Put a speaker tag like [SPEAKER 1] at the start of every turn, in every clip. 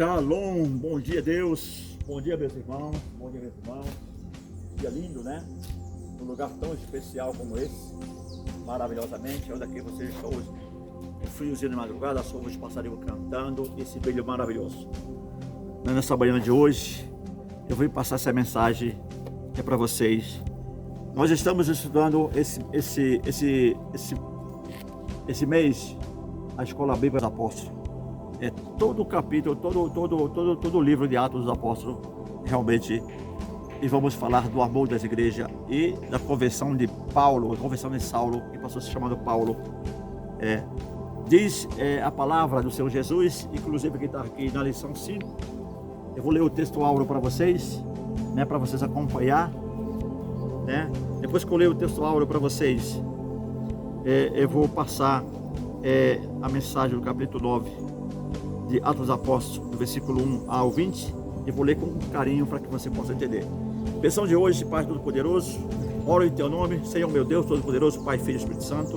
[SPEAKER 1] Shalom, bom dia Deus, bom dia meus irmãos, dia lindo, né? Um lugar tão especial como esse, maravilhosamente, onde aqui vocês estão hoje, o friozinho de madrugada, só os passarinhos cantando, esse brilho maravilhoso. Nessa manhã de hoje, eu vim passar essa mensagem para vocês. Nós estamos estudando esse mês a Escola Bíblica dos Apóstolos. É todo o capítulo, todo o livro de Atos dos Apóstolos, realmente. E vamos falar do amor das igrejas e da conversão de Paulo, a conversão de Saulo, que passou a se chamando Paulo. Diz a palavra do Senhor Jesus, inclusive que está aqui na lição 5. Eu vou ler o texto áureo para vocês, né, para vocês acompanhar. Né? Depois que eu ler o texto áureo para vocês, eu vou passar a mensagem do capítulo 9 de Atos dos Apóstolos, do versículo 1 ao 20, e vou ler com carinho para que você possa entender. Lição de hoje, Pai Todo-Poderoso, oro em Teu nome, Senhor meu Deus Todo-Poderoso, Pai, Filho e Espírito Santo,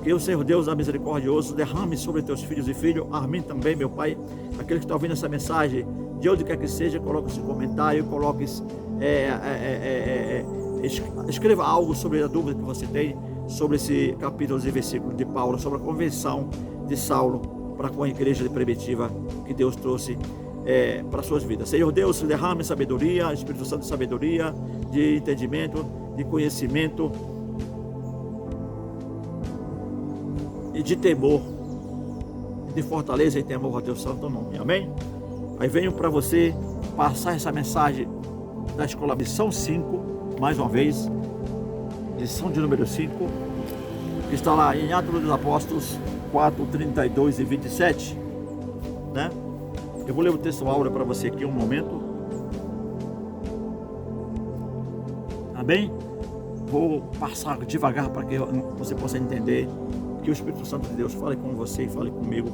[SPEAKER 1] que o Senhor Deus, a misericordioso, derrame sobre Teus filhos e filhos, a mim também, meu Pai, aquele que está ouvindo essa mensagem, de onde quer que seja, coloque esse comentário, escreva algo sobre a dúvida que você tem, sobre esse capítulo e versículo de Paulo, sobre a conversão de Saulo, para com a igreja primitiva que Deus trouxe para suas vidas. Senhor Deus, derrame sabedoria, Espírito Santo de sabedoria, de entendimento, de conhecimento e de temor, de fortaleza e temor a Teu santo nome. Amém? Aí venho para você passar essa mensagem da escola Lição 5, mais uma vez, lição de número 5, que está lá em Atos dos Apóstolos 4, 32 e 27, né? Eu vou ler o texto áureo para você aqui um momento. Amém? Vou passar devagar para que você possa entender, que o Espírito Santo de Deus fale com você e fale comigo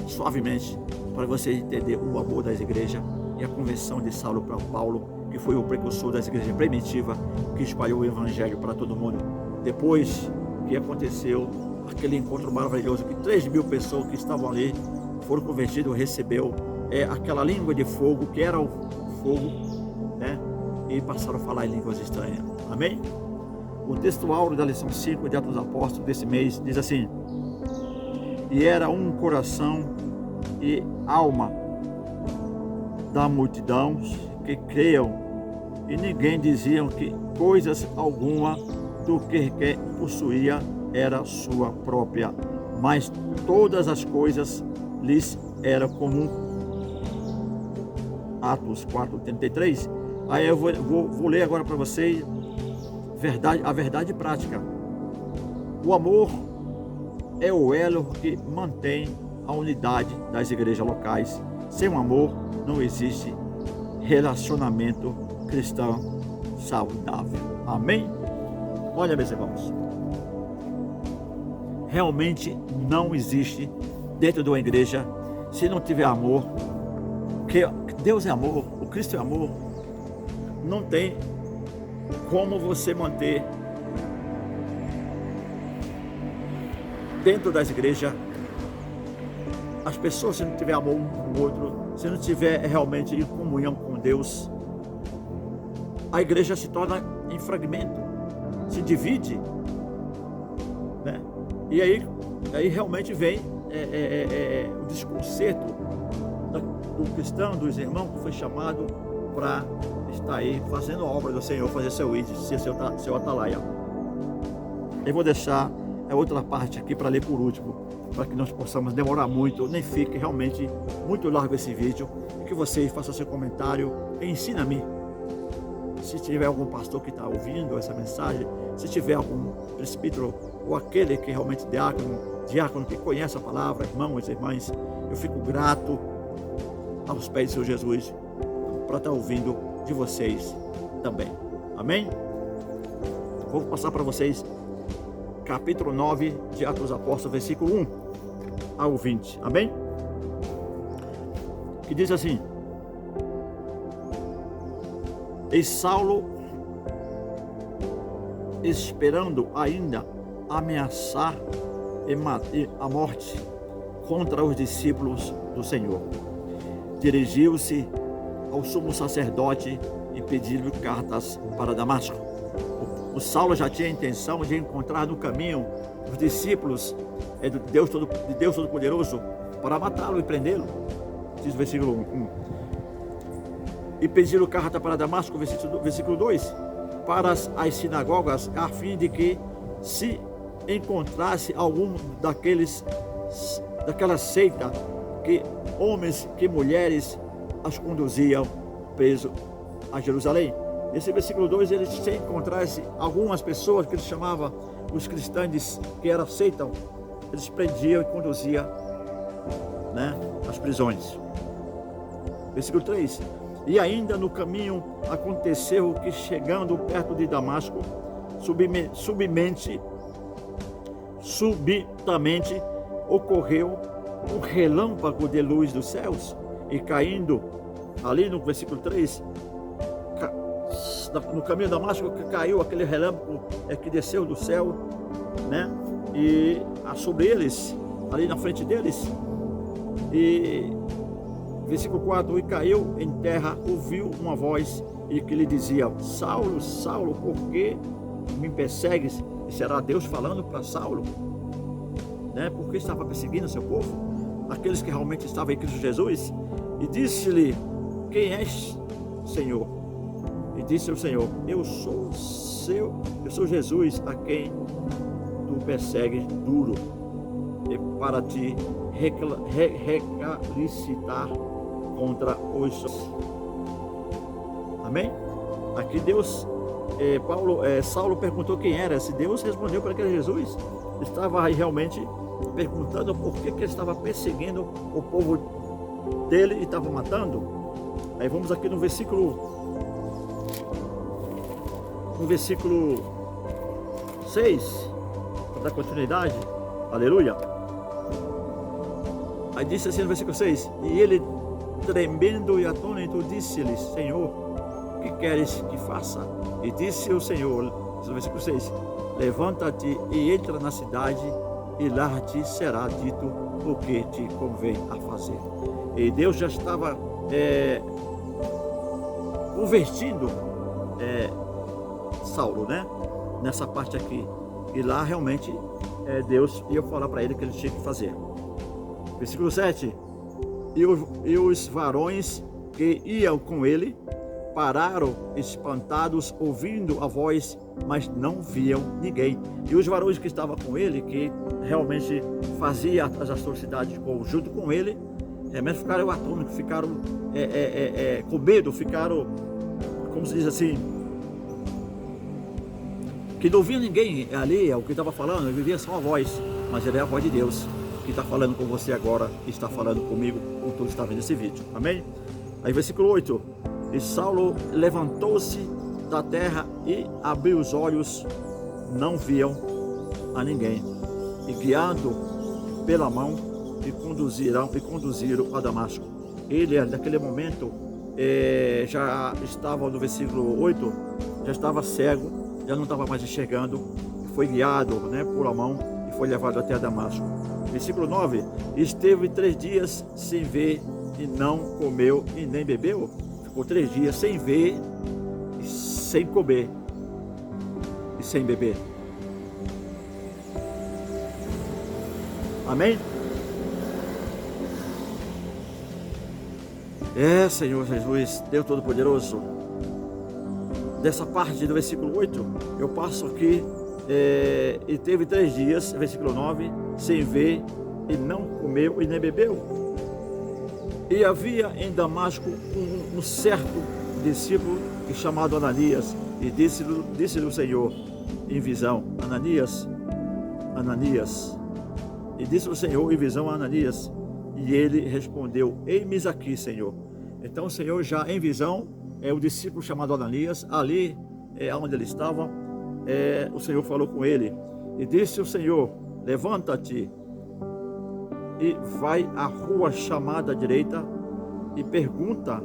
[SPEAKER 1] suavemente, para você entender o amor das igrejas e a conversão de Saulo para Paulo, que foi o precursor das igrejas primitivas, que espalhou o evangelho para todo mundo. Depois que aconteceu aquele encontro maravilhoso, que 3.000 pessoas que estavam ali foram convertidas, recebeu aquela língua de fogo, que era o fogo, né? E passaram a falar em línguas estranhas. Amém? O texto áureo da lição 5 de Atos dos Apóstolos desse mês diz assim: e era um coração e alma da multidão que creiam, e ninguém dizia que coisas alguma do que possuía era sua própria, mas todas as coisas lhes era comum. Atos 4:33. Aí eu vou ler agora para vocês a verdade prática. O amor é o elo que mantém a unidade das igrejas locais. Sem o amor não existe relacionamento cristão saudável. Amém? Olha, meus irmãos, realmente não existe dentro de uma igreja, se não tiver amor, que Deus é amor, o Cristo é amor, não tem como você manter dentro das igrejas as pessoas, se não tiver amor um com o outro, se não tiver realmente em comunhão com Deus, a igreja se torna em fragmento, se divide, né? E aí realmente vem o desconcerto do cristão, dos irmãos que foi chamado para estar aí fazendo a obra do Senhor, fazer seu ID, ser seu atalaia. Eu vou deixar a outra parte aqui para ler por último, para que nós possamos demorar muito, nem fique realmente muito largo esse vídeo, que você faça seu comentário e ensina-me. Se tiver algum pastor que está ouvindo essa mensagem, se tiver algum presbítero ou aquele que realmente diácono que conhece a palavra, irmãos e irmãs, eu fico grato aos pés do Senhor Jesus para estar ouvindo de vocês também. Amém? Vou passar para vocês capítulo 9 de Atos dos Apóstolos, versículo 1 ao 20. Amém? Que diz assim: e Saulo, esperando ainda ameaçar a morte contra os discípulos do Senhor, dirigiu-se ao sumo sacerdote e pediu-lhe cartas para Damasco. O Saulo já tinha a intenção de encontrar no caminho os discípulos de Deus Todo-Poderoso para matá-lo e prendê-lo. Diz o versículo 1. E pediu carta para Damasco, versículo 2, para as sinagogas, a fim de que, se encontrasse algum daquela seita, que homens, que mulheres as conduziam preso a Jerusalém. Nesse versículo 2, ele se encontrasse algumas pessoas que ele chamava os cristãos, que eram seita, eles prendiam e conduziam, às prisões. Versículo 3. E ainda no caminho aconteceu que, chegando perto de Damasco, subitamente ocorreu um relâmpago de luz dos céus, e caindo, ali no versículo 3, no caminho de Damasco, caiu aquele relâmpago que desceu do céu, e sobre eles, ali na frente deles, e versículo 4, e caiu em terra, ouviu uma voz e que lhe dizia: Saulo, Saulo, por que me persegues? E será Deus falando para Saulo, porque estava perseguindo seu povo, aqueles que realmente estavam em Cristo Jesus. E disse-lhe: quem és, Senhor? E disse o Senhor: eu sou Jesus, a quem tu persegues duro, e para te recalcitar contra os... Amém? Aqui Deus, Saulo perguntou quem era. Se Deus respondeu para que era Jesus, estava realmente perguntando por que ele estava perseguindo o povo dele e estava matando. Aí vamos aqui no versículo 6, para dar continuidade. Aleluia. Aí disse assim no versículo 6, e ele, tremendo e atônito, disse-lhe: Senhor, que queres que faça? E disse o Senhor, no versículo 6, levanta-te e entra na cidade, e lá te será dito o que te convém a fazer. E Deus já estava convertindo Saulo, nessa parte aqui. E lá realmente Deus ia falar para ele o que ele tinha que fazer. Versículo 7. E os varões que iam com ele pararam espantados, ouvindo a voz, mas não viam ninguém. E os varões que estavam com ele, que realmente faziam as atrocidades junto com ele, mas ficaram atônicos, ficaram com medo, ficaram, como se diz assim, que não via ninguém ali, o que estava falando, ele via só a voz, mas era a voz de Deus que está falando com você agora, que está falando comigo, como tu está vendo esse vídeo. Amém? Aí versículo 8. E Saulo levantou-se da terra e abriu os olhos, não viam a ninguém. E guiado pela mão, e conduziram a Damasco. Ele, naquele momento, já estava no versículo 8, já estava cego, já não estava mais enxergando, foi guiado por a mão e foi levado até Damasco. Versículo 9, esteve 3 dias sem ver e não comeu e nem bebeu. Ficou 3 dias sem ver, sem comer e sem beber. Amém? Senhor Jesus, Deus Todo-Poderoso, dessa parte do versículo 8, eu passo aqui, e teve 3 dias, versículo 9, sem ver, e não comeu e nem bebeu. E havia em Damasco um certo discípulo chamado Ananias, e disse-lhe o Senhor em visão: Ananias, Ananias. E disse o Senhor em visão a Ananias, e ele respondeu: eis-me aqui, Senhor. Então o Senhor, já em visão, o discípulo chamado Ananias, ali onde ele estava, o Senhor falou com ele, e disse o Senhor: levanta-te e vai à rua chamada direita, e pergunta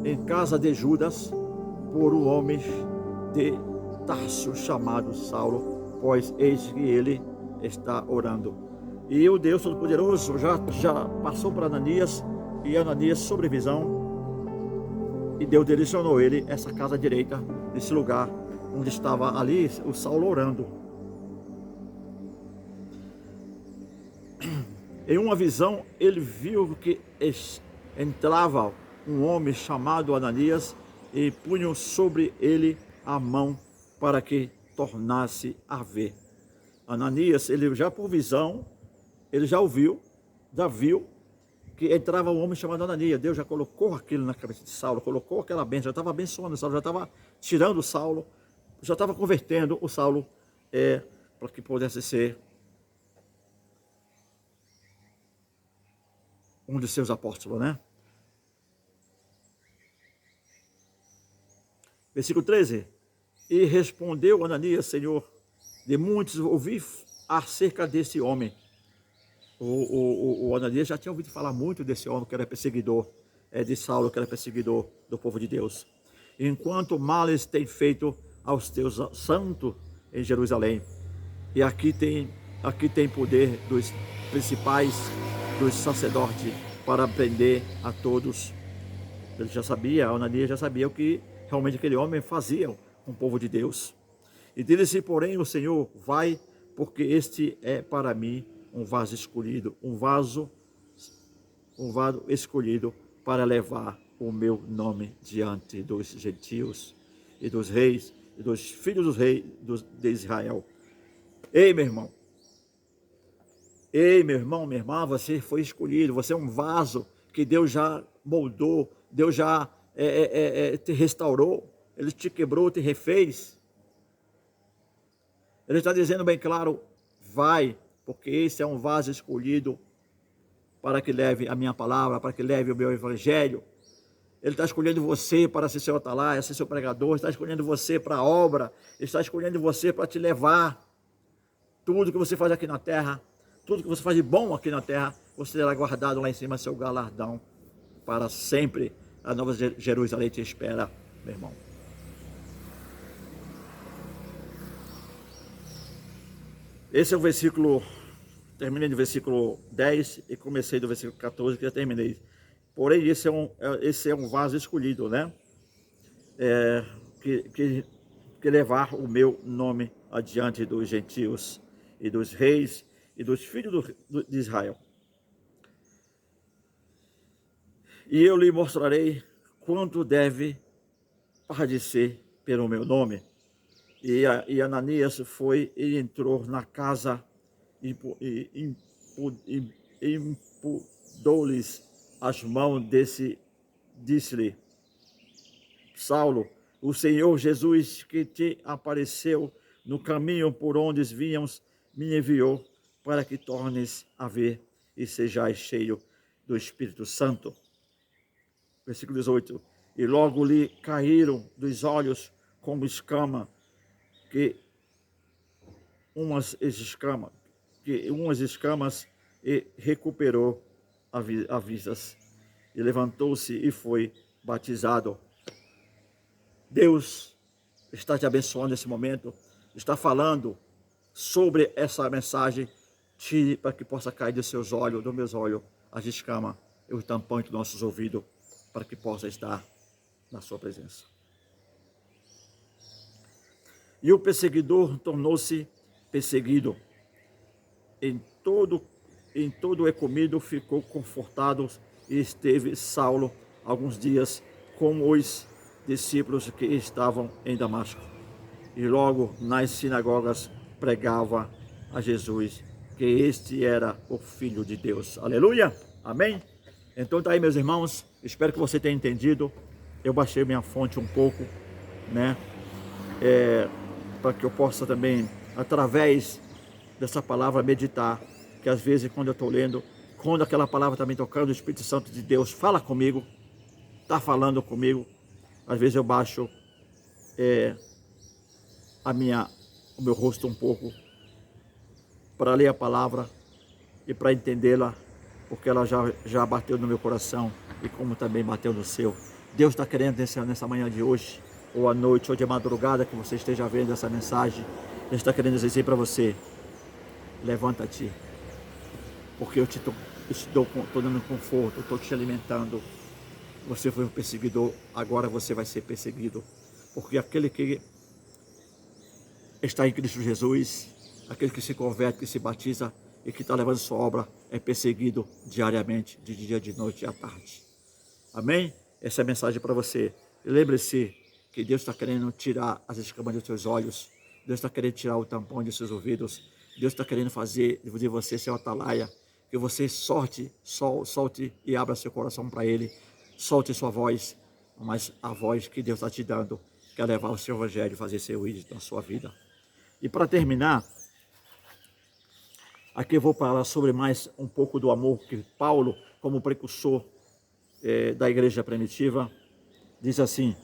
[SPEAKER 1] em casa de Judas por um homem de Tarso chamado Saulo, pois eis que ele está orando. E o Deus Todo-Poderoso já passou para Ananias E Ananias, sobre visão, e Deus direcionou ele essa casa direita, nesse lugar onde estava ali o Saulo orando. Em uma visão, ele viu que entrava um homem chamado Ananias e punham sobre ele a mão para que tornasse a ver. Ananias, ele já por visão, ele já ouviu, já viu que entrava um homem chamado Ananias. Deus já colocou aquilo na cabeça de Saulo, colocou aquela bênção, já estava abençoando o Saulo, já estava tirando o Saulo, já estava convertendo o Saulo para que pudesse ser um de seus apóstolos, né? Versículo 13. E respondeu Ananias: Senhor, de muitos ouvi acerca desse homem. O Ananias já tinha ouvido falar muito desse homem que era perseguidor, de Saulo, que era perseguidor do povo de Deus. Enquanto males tem feito aos teus santos em Jerusalém. E aqui tem poder dos principais, dos sacerdotes, para prender a todos. Ele já sabia, Ananias já sabia o que realmente aquele homem fazia com o povo de Deus. E disse, porém, o Senhor: vai, porque este é para mim um vaso escolhido, um vaso escolhido para levar o meu nome diante dos gentios e dos reis e dos filhos dos reis de Israel. Ei, meu irmão, minha irmã, você foi escolhido, você é um vaso que Deus já moldou, Deus já te restaurou, Ele te quebrou, te refez. Ele está dizendo bem claro: vai, porque esse é um vaso escolhido para que leve a minha palavra, para que leve o meu evangelho. Ele está escolhendo você para ser seu atalaia, ser seu pregador, está escolhendo você para a obra, está escolhendo você para te levar. Tudo que você faz aqui na terra, tudo que você faz de bom aqui na terra, você terá guardado lá em cima seu galardão para sempre. A Nova Jerusalém te espera, meu irmão. Esse é o versículo, terminei do versículo 10 e comecei do versículo 14, que já terminei. Porém, esse é um vaso escolhido, né? Que levar o meu nome adiante dos gentios e dos reis e dos filhos de Israel. E eu lhe mostrarei quanto deve padecer pelo meu nome. E Ananias foi e entrou na casa e impudou-lhes as mãos disse-lhe: Saulo, o Senhor Jesus que te apareceu no caminho por onde vínhamos, me enviou para que tornes a ver e sejais cheio do Espírito Santo. Versículo 18. E logo lhe caíram dos olhos como escama, que umas escamas, e recuperou a vistas. E levantou-se e foi batizado. Deus está te abençoando nesse momento, está falando sobre essa mensagem, para que possa cair dos seus olhos, dos meus olhos, as escamas e os tampões dos nossos ouvidos, para que possa estar na sua presença. E o perseguidor tornou-se perseguido. Em todo o comido ficou confortado, e esteve Saulo alguns dias com os discípulos que estavam em Damasco. E logo nas sinagogas pregava a Jesus que este era o Filho de Deus. Aleluia! Amém? Então tá aí, meus irmãos, espero que você tenha entendido. Eu baixei minha fonte um pouco, né? Para que eu possa também, através dessa palavra, meditar, que às vezes quando eu estou lendo, quando aquela palavra está me tocando, o Espírito Santo de Deus fala comigo, está falando comigo, às vezes eu baixo o meu rosto um pouco, para ler a palavra e para entendê-la, porque ela já bateu no meu coração, e como também bateu no seu. Deus está querendo nessa manhã de hoje, ou à noite, ou de madrugada, que você esteja vendo essa mensagem, Ele está querendo dizer para você: levanta-te, porque eu te estou dando conforto, estou te alimentando. Você foi um perseguidor, agora você vai ser perseguido. Porque aquele que está em Cristo Jesus, aquele que se converte, que se batiza e que está levando sua obra, é perseguido diariamente, de dia, de noite e à tarde. Amém? Essa é a mensagem para você. Lembre-se que Deus está querendo tirar as escamas dos seus olhos. Deus está querendo tirar o tampão dos seus ouvidos. Deus está querendo fazer de você seu atalaia. Que você solte e abra seu coração para Ele. Solte sua voz, mas a voz que Deus está te dando quer levar o seu evangelho e fazer seu ídolo na sua vida. E para terminar, aqui eu vou falar sobre mais um pouco do amor que Paulo, como precursor da igreja primitiva, diz assim,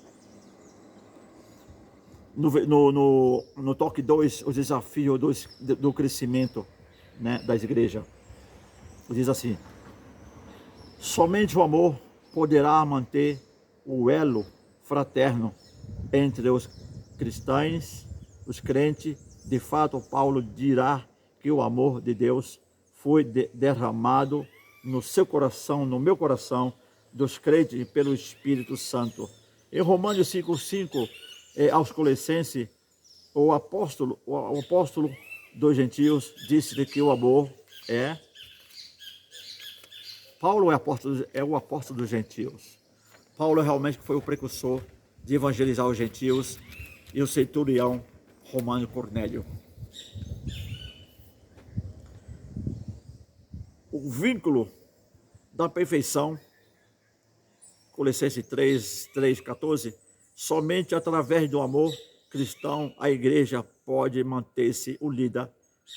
[SPEAKER 1] no toque 2, o desafio do crescimento, né, das igrejas. Diz assim: somente o amor poderá manter o elo fraterno entre os cristãos, os crentes. De fato, Paulo dirá que o amor de Deus foi derramado no seu coração, no meu coração, dos crentes pelo Espírito Santo. Em Romanos 5:5, aos Colossenses, o apóstolo dos gentios disse que o amor é... Paulo é o apóstolo dos gentios. Paulo realmente foi o precursor de evangelizar os gentios e o centurião romano Cornélio. O vínculo da perfeição, Colossenses 3:14, somente através do amor cristão a igreja pode manter-se unida.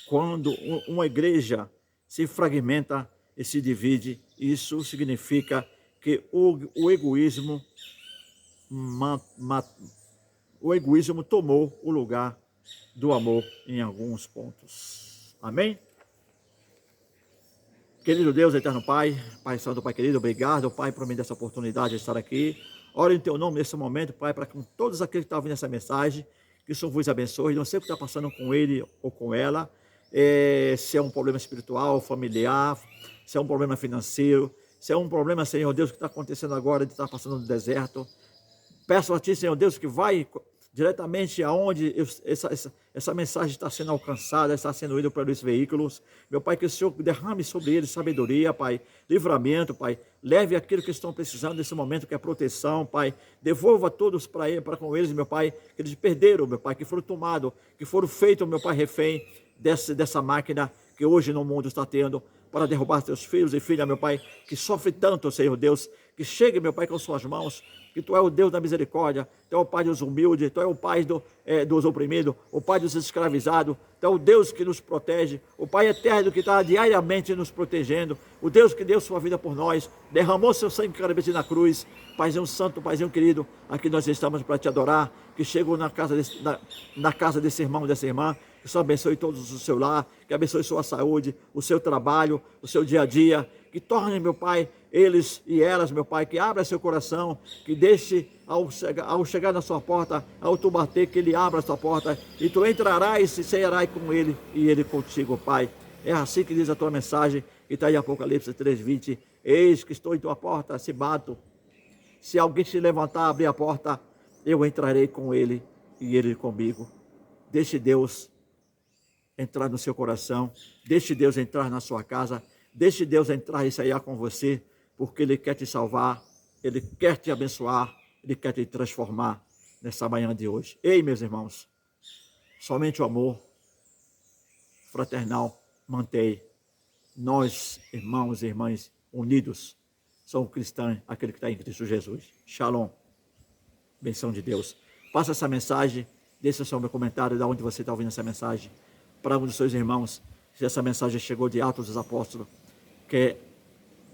[SPEAKER 1] Quando uma igreja se fragmenta e se divide, isso significa que o egoísmo tomou o lugar do amor em alguns pontos. Amém? Querido Deus, eterno Pai, Pai Santo, Pai querido, obrigado, Pai, por mim dessa oportunidade de estar aqui. Oro em Teu nome nesse momento, Pai, para que todos aqueles que estão ouvindo essa mensagem, que o Senhor vos abençoe. Não sei o que está passando com ele ou com ela, se é um problema espiritual, familiar, se é um problema financeiro, se é um problema, Senhor Deus, que está acontecendo agora de estar passando no deserto. Peço a Ti, Senhor Deus, que vai diretamente aonde essa mensagem está sendo alcançada, está sendo ida pelos veículos. Meu Pai, que o Senhor derrame sobre eles sabedoria, Pai, livramento, Pai. Leve aquilo que estão precisando nesse momento, que é proteção, Pai. Devolva todos para com eles, meu Pai, que eles perderam, meu Pai, que foram tomados, que foram feitos, meu Pai, refém dessa máquina que hoje no mundo está tendo para derrubar teus filhos e filhas, meu Pai, que sofre tanto, Senhor Deus, que chegue, meu Pai, com suas mãos, que Tu é o Deus da misericórdia, Tu é o Pai dos humildes, Tu é o Pai dos oprimidos, o Pai dos escravizados, Tu é o Deus que nos protege, o Pai eterno que está diariamente nos protegendo, o Deus que deu sua vida por nós, derramou seu sangue cada vez na cruz. Paizinho santo, Paizinho querido, aqui nós estamos para Te adorar, que chegou na casa desse irmão, dessa irmã, que o Senhor abençoe todos o seu lar, que abençoe sua saúde, o seu trabalho, o seu dia a dia, que torne, meu Pai, eles e elas, meu Pai, que abra seu coração, que deixe, ao chegar na sua porta, ao Tu bater, que Ele abra a sua porta, e Tu entrarás e cearás com Ele, e Ele contigo, Pai. É assim que diz a Tua mensagem, que está em Apocalipse 3:20, eis que estou em Tua porta, se bato, se alguém se levantar, abrir a porta, eu entrarei com ele, e ele comigo. Deixe Deus entrar no seu coração, deixe Deus entrar na sua casa, deixe Deus entrar e sair com você, porque Ele quer te salvar, Ele quer te abençoar, Ele quer te transformar nessa manhã de hoje. Ei, meus irmãos, somente o amor fraternal mantém nós, irmãos e irmãs, unidos. Somos cristãos, aquele que está em Cristo Jesus. Shalom. Benção de Deus. Passa essa mensagem, deixa só o meu comentário de onde você está ouvindo essa mensagem, para um dos seus irmãos, se essa mensagem chegou de Atos dos Apóstolos, que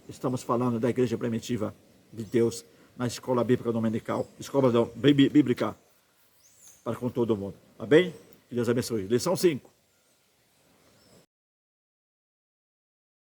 [SPEAKER 1] estamos falando da igreja primitiva de Deus, na escola bíblica dominical, escola bíblica, para com todo mundo. Tá bem? Que Deus abençoe. Lição 5.